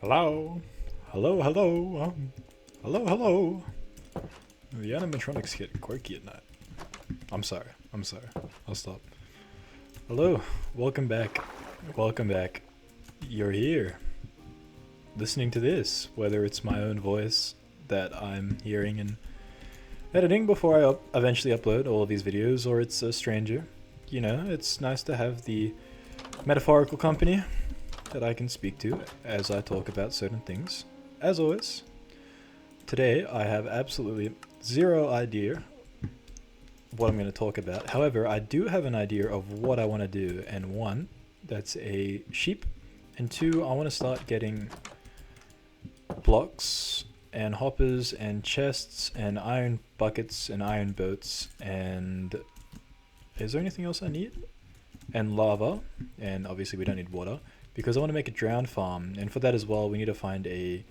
Hello? Hello, hello? Hello, hello? The animatronics get quirky at night. I'm sorry. I'll stop. Hello, welcome back. Welcome back. You're here. Listening to this, whether it's my own voice that I'm hearing and editing before I eventually upload all of these videos, or it's a stranger. You know, it's nice to have the metaphorical company that I can speak to as I talk about certain things. As always, today I have absolutely zero idea what I'm going to talk about. However, I do have an idea of what I want to do, and one, that's a sheep, and two, I want to start getting blocks and hoppers and chests and iron buckets and iron boats, and is there anything else I need? And lava, and obviously we don't need water, because I want to make a drowned farm, and for that as well we need to find a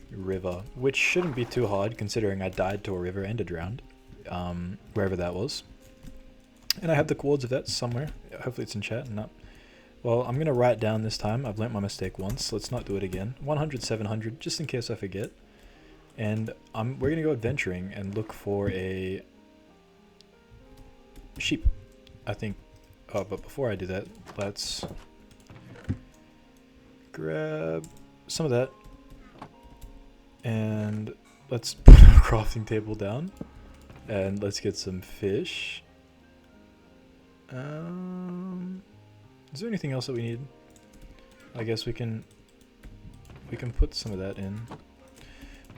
river, which shouldn't be too hard considering I died to a river and a drowned, wherever that was. And I have the coords of that somewhere. Hopefully it's in chat. No. Well, I'm going to write down this time. I've learnt my mistake once. Let's not do it again. 100, 700, just in case I forget. And we're going to go adventuring and look for a sheep, I think. Oh, but before I do that, let's grab some of that. And let's put a crafting table down. And let's get some fish. Is there anything else that we need? I guess we can put some of that in.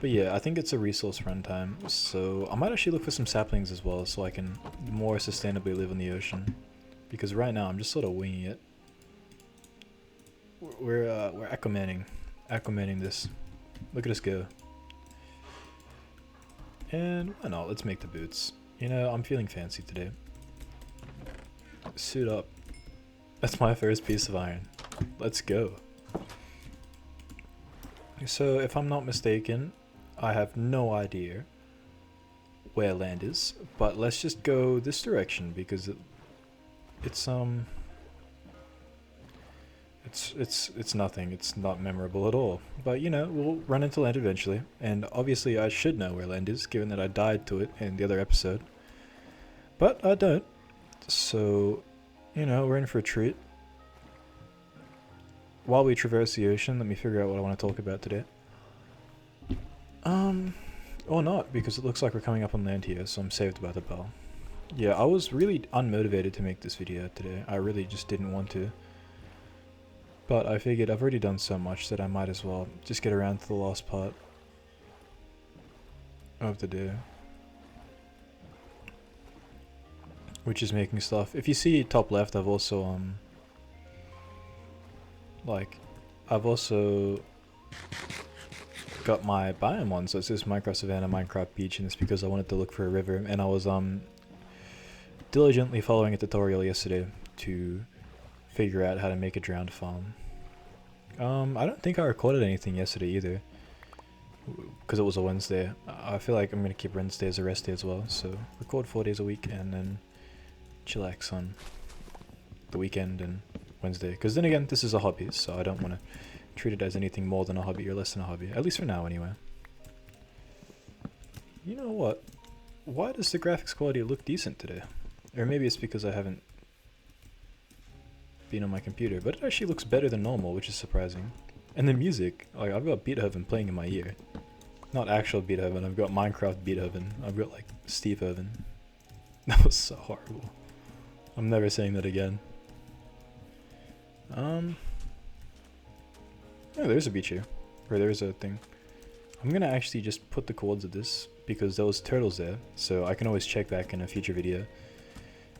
But yeah, I think it's a resource runtime, so I might actually look for some saplings as well, so I can more sustainably live in the ocean. Because right now I'm just sort of winging it. We're acclimating this. Look at us go. And why not? Let's make the boots. You know, I'm feeling fancy today. Suit up. That's my first piece of iron. Let's go. So, if I'm not mistaken, I have no idea where land is, but let's just go this direction because it's nothing. It's not memorable at all. But you know, we'll run into land eventually, and obviously I should know where land is, given that I died to it in the other episode. But I don't. So, you know, we're in for a treat. While we traverse the ocean, let me figure out what I want to talk about today. Or not, because it looks like we're coming up on land here, so I'm saved by the bell. Yeah, I was really unmotivated to make this video today. I really just didn't want to. But I figured I've already done so much that I might as well just get around to the last part of the day. Which is making stuff. If you see top left, I've also, got my biome one, so it says Minecraft Savannah, Minecraft Beach, and it's because I wanted to look for a river, and I was, diligently following a tutorial yesterday to figure out how to make a drowned farm. I don't think I recorded anything yesterday either, because it was a Wednesday. I feel like I'm going to keep Wednesday as a rest day as well, so record 4 days a week and then chillax on the weekend and Wednesday, because then again, this is a hobby, so I don't want to treat it as anything more than a hobby or less than a hobby, at least for now anyway. You know what? Why does the graphics quality look decent today? Or maybe it's because I haven't been on my computer, but it actually looks better than normal, which is surprising. And the music, like, I've got Beethoven playing in my ear. Not actual Beethoven, I've got Minecraft Beethoven. I've got, like, Steve Irvin. That was so horrible. I'm never saying that again. Oh, there's a beach here. Or there's a thing. I'm gonna actually just put the coords of this, because there was turtles there, so I can always check back in a future video.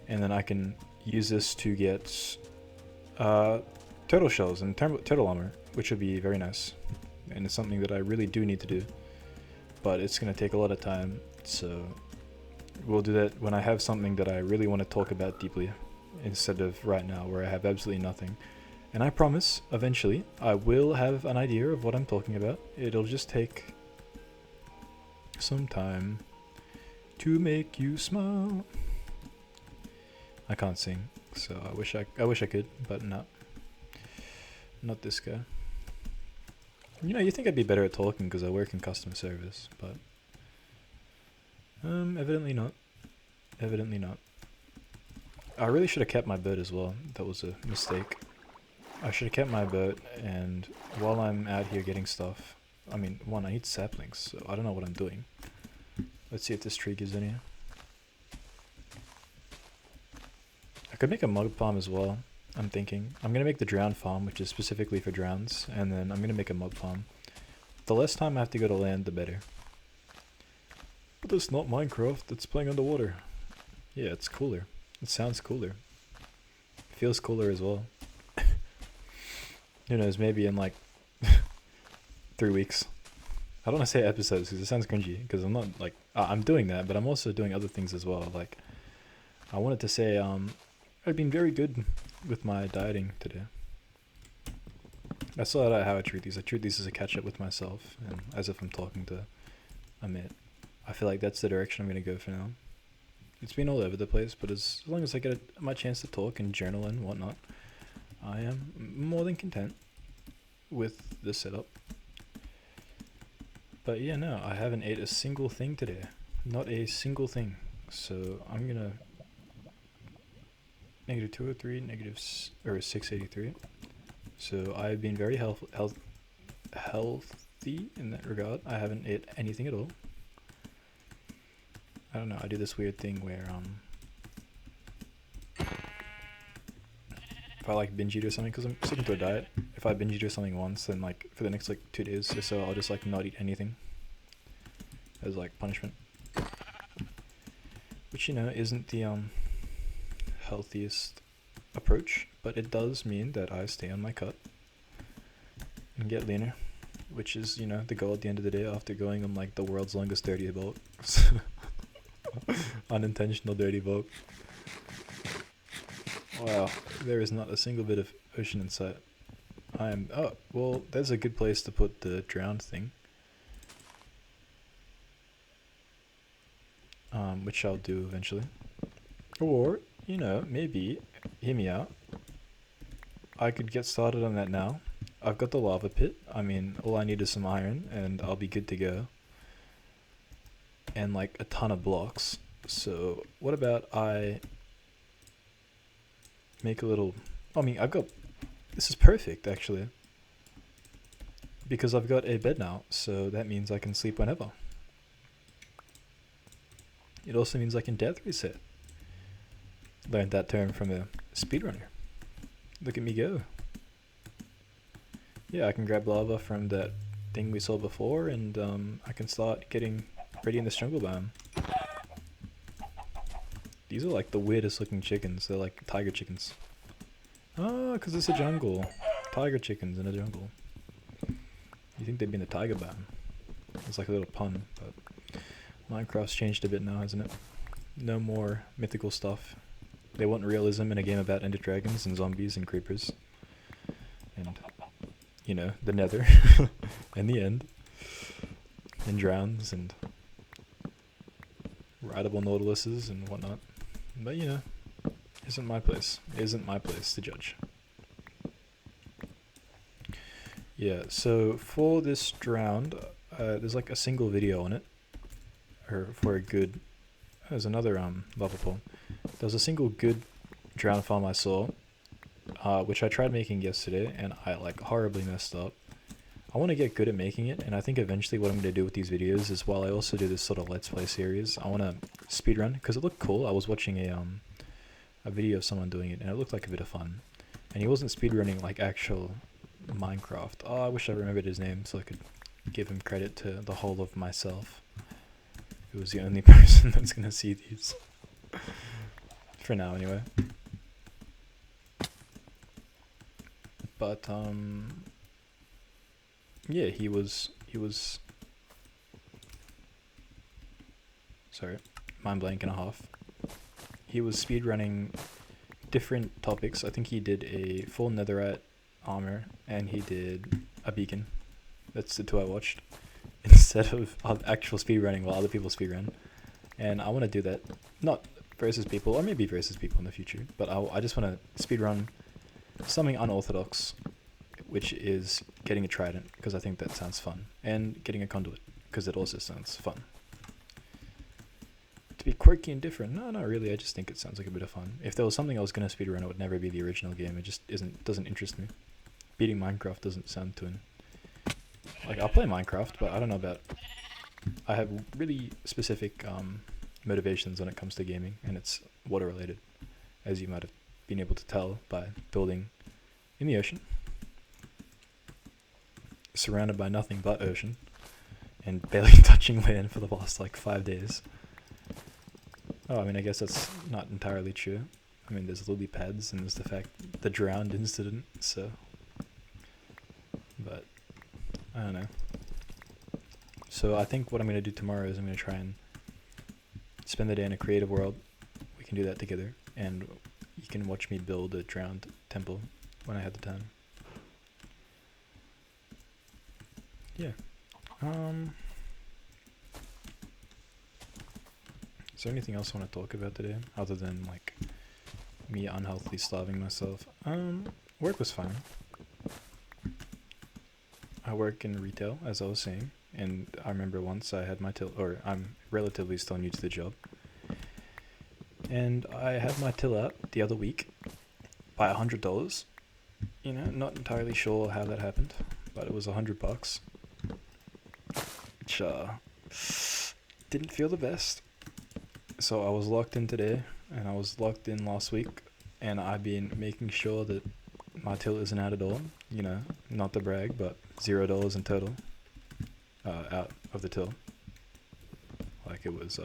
And then I can use this to get turtle shells and turtle armor, which would be very nice. And it's something that I really do need to do. But it's going to take a lot of time, so we'll do that when I have something that I really want to talk about deeply, instead of right now where I have absolutely nothing. And I promise, eventually, I will have an idea of what I'm talking about. It'll just take some time to make you smile. I can't sing, so I wish I could, but not this guy. You know, you think I'd be better at talking because I work in customer service, but evidently not. Evidently not. I really should have kept my boat as well. That was a mistake. I should have kept my boat, and while I'm out here getting stuff, I mean, one, I need saplings, so I don't know what I'm doing. Let's see if this tree gives any. I could make a mug farm as well, I'm thinking. I'm gonna make the drown farm, which is specifically for drowns, and then I'm gonna make a mug farm. The less time I have to go to land, the better. But that's not Minecraft, that's playing underwater. Yeah, it's cooler. It sounds cooler. It feels cooler as well. Who knows, maybe in like 3 weeks. I don't want to say episodes because it sounds cringy, because I'm not like, I'm doing that, but I'm also doing other things as well. Like, I wanted to say, I've been very good with my dieting today. I saw that how I treat these. I treat these as a catch up with myself, and as if I'm talking to Amit. I feel like that's the direction I'm going to go for now. It's been all over the place, but as long as I get my chance to talk and journal and whatnot, I am more than content with the setup. But yeah, no, I haven't ate a single thing today. Not a single thing. So I'm going to -203, or 683. So I've been very healthy in that regard. I haven't ate anything at all. I don't know, I do this weird thing where if I like binge eat or something, because I'm sticking to a diet, if I binge eat or something once, then like for the next like 2 days or so, I'll just like not eat anything as like punishment. Which, you know, isn't the healthiest approach, but it does mean that I stay on my cut and get leaner, which is, you know, the goal at the end of the day after going on like the world's longest dirty bulk. Unintentional dirty bulk. Wow, there is not a single bit of ocean in sight. Oh, well, there's a good place to put the drowned thing. Which I'll do eventually. Or, you know, maybe, hear me out, I could get started on that now. I've got the lava pit. I mean, all I need is some iron, and I'll be good to go. And like a ton of blocks. So, what about I make a little... I mean, this is perfect, actually. Because I've got a bed now, so that means I can sleep whenever. It also means I can death reset. Learned that term from a speedrunner. Look at me go. Yeah, I can grab lava from that thing we saw before, and I can start getting ready in this jungle biome. These are like the weirdest looking chickens. They're like tiger chickens. Oh, because it's a jungle. Tiger chickens in a jungle. You think they'd be in the tiger biome. It's like a little pun, but Minecraft's changed a bit now, hasn't it? No more mythical stuff. They want realism in a game about ender dragons and zombies and creepers. And, you know, the nether. And the end. And drowns and rideable nautiluses and whatnot. But, you know, isn't my place. Isn't my place to judge. Yeah, so for this drowned, there's like a single video on it. Or for a good... There's another lava pool. There was a single good drown farm I saw, which I tried making yesterday, and I like horribly messed up. I want to get good at making it, and I think eventually what I'm going to do with these videos is, while I also do this sort of let's play series, I want to speedrun, because it looked cool. I was watching a video of someone doing it, and it looked like a bit of fun. And he wasn't speedrunning like actual Minecraft. Oh, I wish I remembered his name so I could give him credit to the whole of myself, who was the only person that's going to see these. For now, anyway. But, yeah, he was, sorry, mind blank and a half. He was speedrunning different topics. I think he did a full netherite armor, and he did a beacon. That's the two I watched, instead of actual speedrunning while other people speedrun. And I want to do that, not versus people, or maybe versus people in the future, but I just want to speedrun something unorthodox which is getting a trident, because I think that sounds fun, and getting a conduit, because it also sounds fun. To be quirky and different, no, not really, I just think it sounds like a bit of fun. If there was something I was going to speedrun, it would never be the original game. It just doesn't interest me. Beating Minecraft doesn't sound too... Like, I'll play Minecraft, but I don't know about... I have really specific motivations when it comes to gaming, and it's water related, as you might have been able to tell by building in the ocean, surrounded by nothing but ocean, and barely touching land for the last like 5 days. Oh, I mean, I guess that's not entirely true. I mean, there's lily pads and there's the drowned incident, so... But, I don't know. So I think what I'm going to do tomorrow is I'm going to try and spend the day in a creative world. We can do that together, and you can watch me build a drowned temple when I have the time. Yeah. Is there anything else I want to talk about today, other than like me unhealthily starving myself? Work was fine. I work in retail, as I was saying, and I remember once I had my till, or I'm relatively still new to the job, and I had my till out the other week by $100. You know, not entirely sure how that happened, but it was $100, which didn't feel the best. So I was locked in today, and I was locked in last week, and I've been making sure that my till isn't out at all. You know, not to brag, but $0 in total out of the till. Like, it was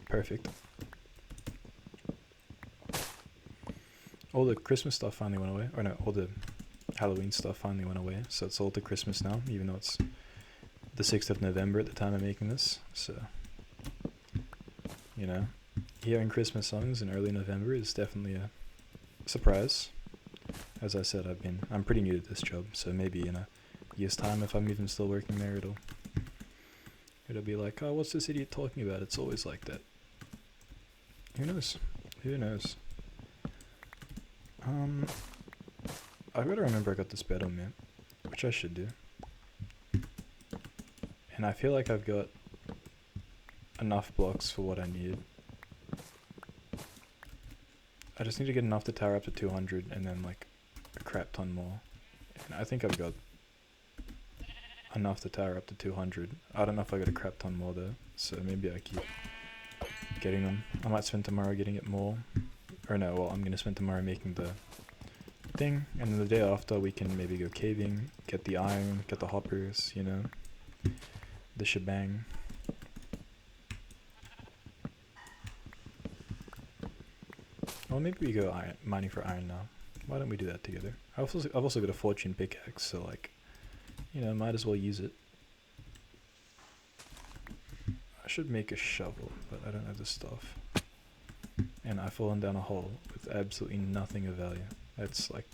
perfect. All the Christmas stuff finally went away, or no, all the Halloween stuff finally went away, so it's all to Christmas now, even though it's the 6th of November at the time of making this, so... You know, hearing Christmas songs in early November is definitely a surprise. As I said, I'm pretty new to this job, so maybe in a year's time, if I'm even still working there, it'll be like, oh, what's this idiot talking about? It's always like that. Who knows? Who knows? I've got to remember I got this bed on me, which I should do. And I feel like I've got enough blocks for what I need. I just need to get enough to tower up to 200 and then like a crap ton more. And I think I've got enough to tower up to 200. I don't know if I got a crap ton more though, so maybe I keep getting them. I might spend tomorrow getting it more. Or no, well, I'm going to spend tomorrow making the thing, and then the day after we can maybe go caving, get the iron, get the hoppers, you know, the shebang. Well, maybe we go mining for iron now. Why don't we do that together? I've also got a fortune pickaxe, so like, you know, might as well use it. I should make a shovel, but I don't have the stuff. And I've fallen down a hole with absolutely nothing of value. That's like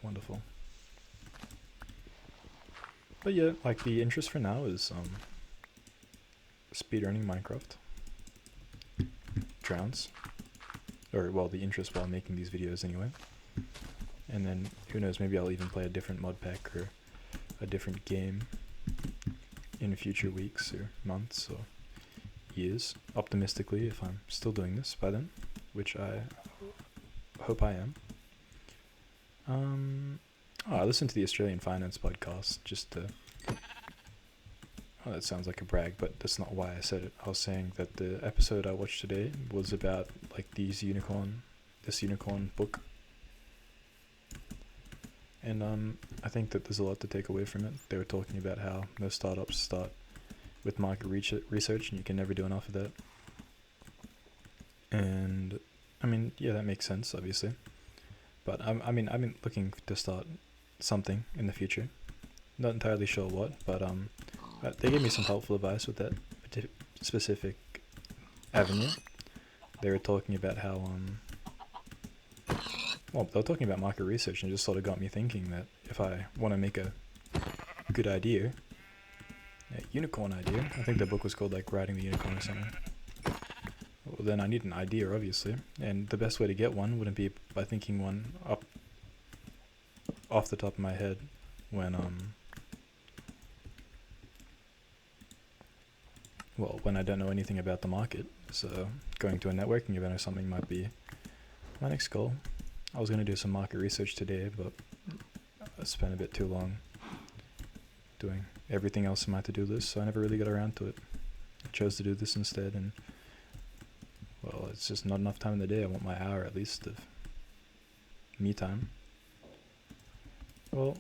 wonderful. But yeah, like the interest for now is speedrunning Minecraft. Drowns. Or, well, the interest while making these videos anyway. And then, who knows, maybe I'll even play a different mod pack or a different game in future weeks or months or years. Optimistically, if I'm still doing this by then, which I hope I am. I listened to the Australian Finance podcast just to... Oh, that sounds like a brag, but that's not why I said it. I was saying that the episode I watched today was about like this unicorn book. And I think that there's a lot to take away from it. They were talking about how most startups start with market research and you can never do enough of that. And I mean, yeah, that makes sense, obviously. But I mean, I've been looking to start something in the future. Not entirely sure what, but they gave me some helpful advice with that specific avenue. They were talking about how, well, they were talking about market research, and it just sort of got me thinking that if I want to make a good idea, a unicorn idea, I think the book was called like Riding the Unicorn or something. Well, then I need an idea, obviously, and the best way to get one wouldn't be by thinking one up off the top of my head when I don't know anything about the market. So going to a networking event or something might be my next goal. I was going to do some market research today, but I spent a bit too long doing everything else on my to-do list, so I never really got around to it. I chose to do this instead, and well, it's just not enough time in the day. I want my hour at least of me time. Well,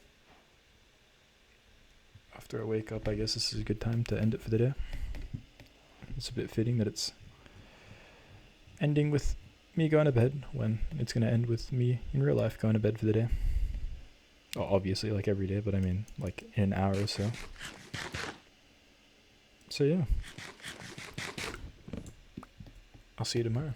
after I wake up, I guess this is a good time to end it for the day. It's a bit fitting that it's ending with me going to bed when it's going to end with me in real life going to bed for the day. Well, obviously, like every day, but I mean, like in an hour or so. So yeah. I'll see you tomorrow.